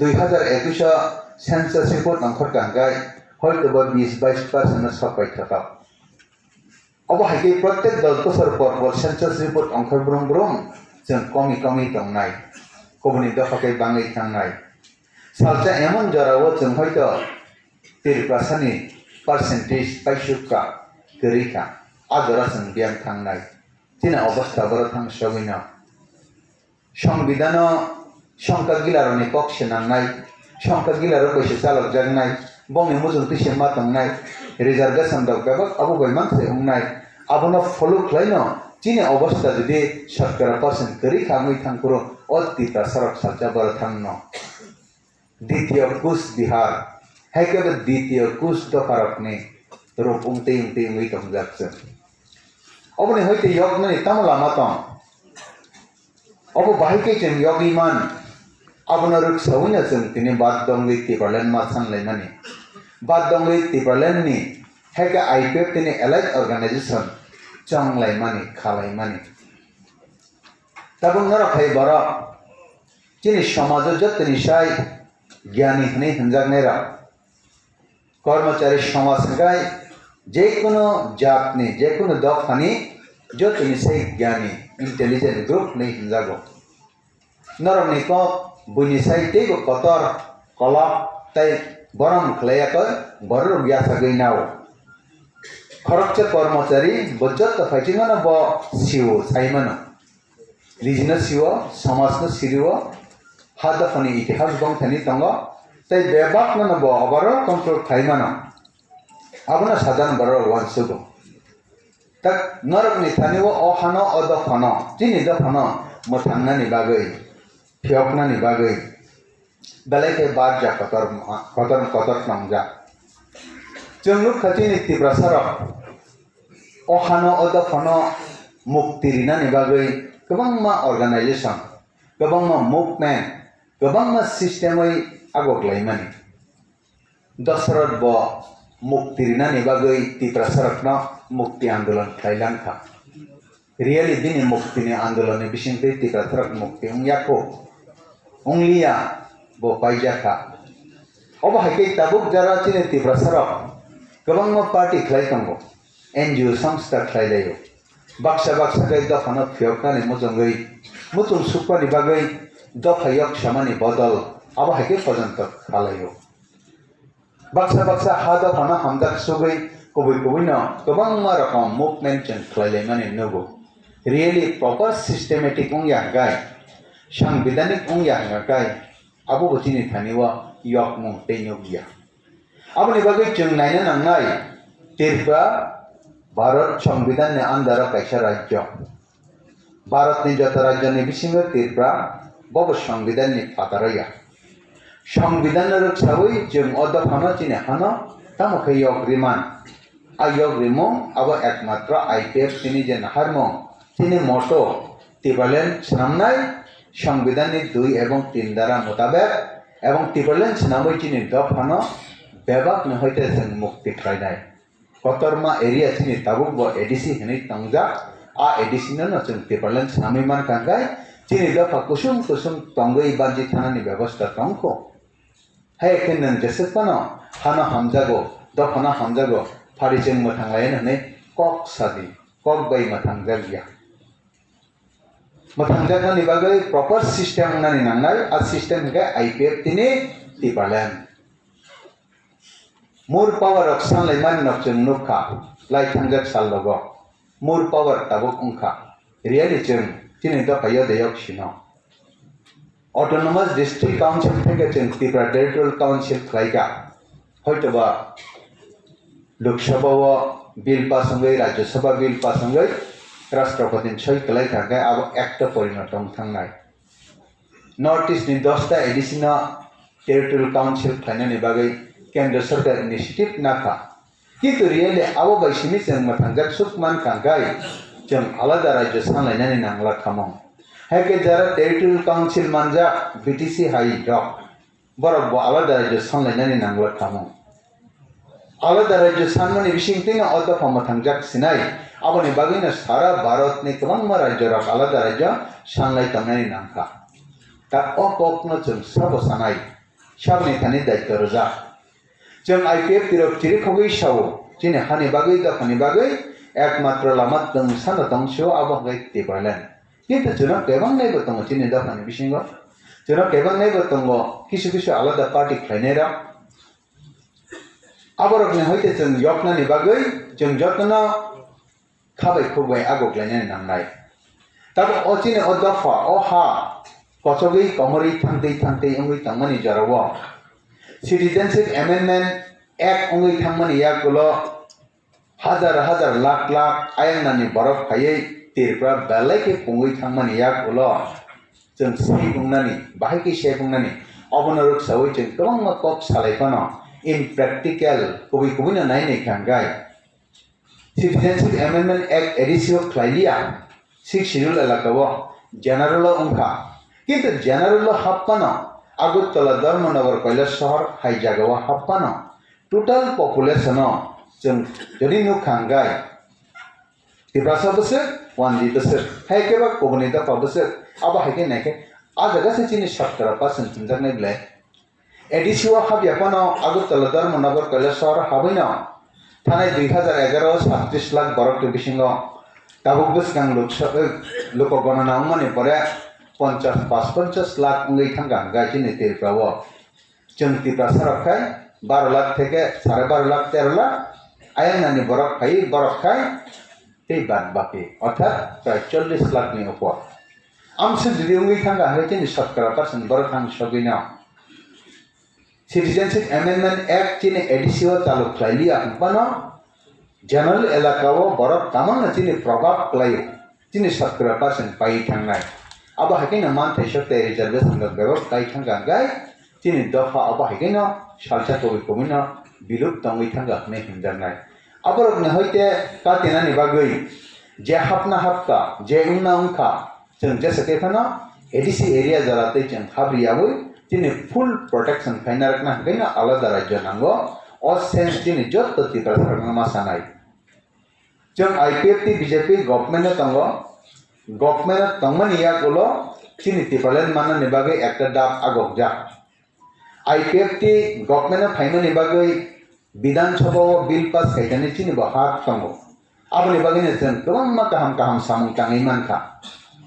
2021 census report অংখর কাঙ্গাই হয়তো 20-22% সবাই থাকা অবহাইকে প্রত্যেক 10 বছর পর সেন্সাস রিপোর্ট অংখর ব্রং जों কমি দংনাই কবনি দফাকে বাঙাই থাংনাই সালচা এমন জরাও जों হয়তো 30% পার্সেন্টেজ পাইসুকা গরিখা আদরা जों বিয়াম থাংনাই তিনা অবস্থা বড় থাং সবিনা সংবিধান সংখ্যা গিলারনি পক্ষে নাংনাই সংখ্যা গিলারো কইসে চালক জাগনাই বংনি মুজুং তিসে মা দংনাই রিজার্ভেশন দক বেবক আবু গয়মাংসে হুংনাই আবনো ফলো খ্লাইনো চিনে অবস্থা যদি সরকার পার্সেন্ট করি খামই থাংপুরো অতিটা সড়ক সালচা বড় থাংন দ্বিতীয় কুচ বিহার হাইকেবে দ্বিতীয় কুচ দফারকনি রূপ উংতে উই দং যাচ্ছে অবনি হইতে ইয়গনি তামলা মাতং অব বাহিকে जों यगिमान আবনা রুক সউনা जों তিনি বাদ দংলি তিপালেন মা সানলাইমানি বাদ দংলি তিপালেননি হেকে আইপিএফ তিনি এলাইট অর্গানাইজেশন চংলাইমানি খালাইমানি তাবং নরক হাই বড় তিনি সমাজ যতনি সাই জ্ঞানী হনে হনজাগনেরা কর্মচারী সমাজ গায় যে কোনো জাতনি যে কোনো দফানি যতনি সেই জ্ঞানী इंटेलिजेंट ग्रुप नहीं हिंजागो नरम निको बुनी साइटे को कतर कला तै बरम खलेया कर बरर व्यासा गइनाओ खरकचे कर्मचारी बज्जत त फाइटिंगन ब सिओ साइमन लिजिन सिओ समाजन सिरिओ हादफनि इतिहास बंथनि तंग तै बेबाकन ब अबर control थाइमन आबना सादान बरर वानसुगो tak norok ni thaniwo ohano odofano jini dofano mothangna ni bagoi phiokna ni bagoi belai barja kotor namja jongluk khatini tibrasarok ohano odofano muktirina ni bagoi gobangma organization gobangma movement gobangma systemoi agoklaimani dasarot bo muktirina ni bagoi tibrasarokno मुक्ति आंदोलन Thailand था really दिन मुक्ति ने आंदोलन ने बिशिंगते तिकरथरक मुक्ति उंगया को उंगलिया वो पाइजा था अब हाइके तबुक जरा चिने तिब्रसरक गबंग पार्टी खलाई तंगो एनजीओ संस्था खलाई लेयो बक्सा गई दफान फियकना ने मुजंगई मुचुम सुपर निबागई दफायक शमानी बदल अब हाइके पर्यंत खालायो बक्सा हा दफान हमदक सुगई कबई न गोबां रकम मुभमेंट जों खालायलायनानै नंगौ रियली प्रपार सिस्टेमेटिक उंया गाय सांविधानिक उंया गाय आबो बथिनि थानिवा यक मुं दैनगिया आबनि बागै जों नायनो नांनाय त्रिपुरा भारत संविधाननि आन्दार कायसा राज्य भारतनि जत राज्यनि बिसिङो त्रिपुरा बबो संविधाननि फादारया संविधान रक्षाबै जों अदफानो चिने हानो तामखै यक रिमान आयोग रिमो अब एकमात्र आईपीएफ तिनी जे नहारमो तिनी मोटो तिबालेन सनामनाय संविधान 2 एवं 3 द्वारा मुताबिक एवं तिबालेन सनामै तिनी दफानो बेबाक न होइते जों मुक्ति खायनाय कतरमा एरिया तिनी ताबुक ब एडीसी हनै तंगजा आ एडीसी न जों तिबालेन सनामै मान कांगाय तिनी दफा कुसुम तंगै बाजि थानानि व्यवस्था तंखो हे केनन जेसेतनो हाना हमजागो दफाना हमजागो फारिजों मोथांलायन होनै कक सादि कक बाय मोथांजागिया मोथांजागनि बागै प्रपार सिस्टेम नानि नांनाय आ सिस्टेम के आईपीएफ तिनी तिबालेन मुर पावर अफ सानलायमान नकजों नुखा लाइथांजाक साललगो मुर पावर ताबुक उंखा रियली जों तिनी दफायो देयक सिनो ऑटोनोमस डिस्ट्रिक्ट काउंसिल थेके जों त्रिपुरा टेरिटोरियल काउंसिल खालायगा हयतोबा लोकसभा बिल पास होंगे राज्यसभा बिल पास होंगे राष्ट्रपति सही कलाई थांगे अब एक्ट परिणत थांनाय नॉर्थ ईस्ट नि 10टा एडिशना टेरिटोरियल काउंसिल खायनानि बागै केंद्र सरकार इनिशिएटिव नाखा किन्तु रियली अब बायसिनि जों मथांजाक सुकमान खांगाय जों आलादा राज्य सानलायनानै नांला खामं हेके जरा टेरिटोरियल काउंसिल मानजा बीटीसी हाई डक बरब आलादा राज्य सानलायनानै नांला खामं आलादा राज्य सानमानि बिसिंथिं अदफा मोथांजाक सिनाय आबनि बागैनो सारा भारतनि गोबां राज्य आलादा राज्य सानलाय थांनायनि नांखा दा अकनो जों साबो सानाय sabni thani daitya roja jeng IPF tirok chiri khogui sao chini hani bagui da hani bagui ekmatra lama tong sana tong sio abo gai tibalen কিন্তু জনক কেবং নাই গতং চিনি দা hani bisingo jona kebang nei gotongo kisu kisu alada party khlainera aborok ne hoite jeng yokna ni bagoi jeng jotna khabai khobai agok lainai nangnai tabo ochine odafa oha kochogei komori thangtei ongoi tangmani jarawo citizenship amendment act ongoi thangmani yagulo হাজার হাজার লাখ লাখ আয়াংনানি বরফ খাইয়ে তীরপ্রা বেলাইকে পঙ্গই থাংমানি ইয়াগুলো जों सही बुंनानै बाहायखै से बुंनानै अबनरुक सावै जों गोबां माकब सालायफानो इन प्रेक्टिकल कबि कबिनो नायनाय खांगाय सिटिजेनशिप एमेंडमेंट एक्ट एडिसियो ख्लाइलिया 6 शिड्यूल एलाकाओ जेनारेल अंखा किन्तु जेनारेल हाप्पानो আগরতলা ধর্মনগর কৈলাস শহর হাই জায়গাও हाप्पानो टोटल पपुलेशनो जों যদি नुखांगाय तिब्रासा बोसोर वानजि बोसोर हायकेबा कबनि दा बोसोर अब हाइके नायके आजागा से चिनि 17% थिंजाकनाय ब्लाय एडिसिओ हाबियापानो আগরতলা धर्मनगर কৈলাস শহর हाबैनो थानाय 2011 37 लाख बरक बिसिङो दाबुक बसगां लोक गणना उमानि परे 50 लाख उंगै थांगा गायथिनि तेरफ्रावो जों तिब्रासा रखाय 12 लाख থেকে 12.5 लाख 13 लाख आयनानि बरक खाय ते बाद बाकी अर्थात प्राय 40 लाखनि ऊपर आमसे दिउंगै थांगा हायथिनि 17% बरक थां सगैना सिटिजेनशिप एमेंडमेंट एक्ट चिनि एडिसिओ चालू ख्लाइलिया बनो जनरल एलाकाओ बरक तामांग चिनि प्रभाव क्लायो चिनि 17% पाइ थांनाय अब हायकिन मानथाय सते रिजर्वेशन बेबक काइ थांगा गाय चिनि दफा अब हायकिन सालसा कबि कमिनो बिलुप तंगै थांगा ने हिंजानाय अबरक ने होइते कातेनानि बागै जे हापना हापका जे उना उनखा जों जेसके खाना एडिसी एरिया जराते जों हाब्रियाबो चिनि फुल प्रोटेक्शन खाइना रखना गैना आलादा राज्य नांगो और सेंस चिनि जत तिब्रासा मासानाय जों आईपीएफटी बीजेपी गवर्नमेंट तंगमनिया गुलो चिनि तिब्रालेन माननानि बागै एकटा दाब आगक जा आईपीएफटी गवर्नमेंट फाइनानि बागै विधानसभा बिल पास खाइनानि चिनि हात तंगो आबनि बागैनो जों गोबां गाहाम सामुं ताङै मानखा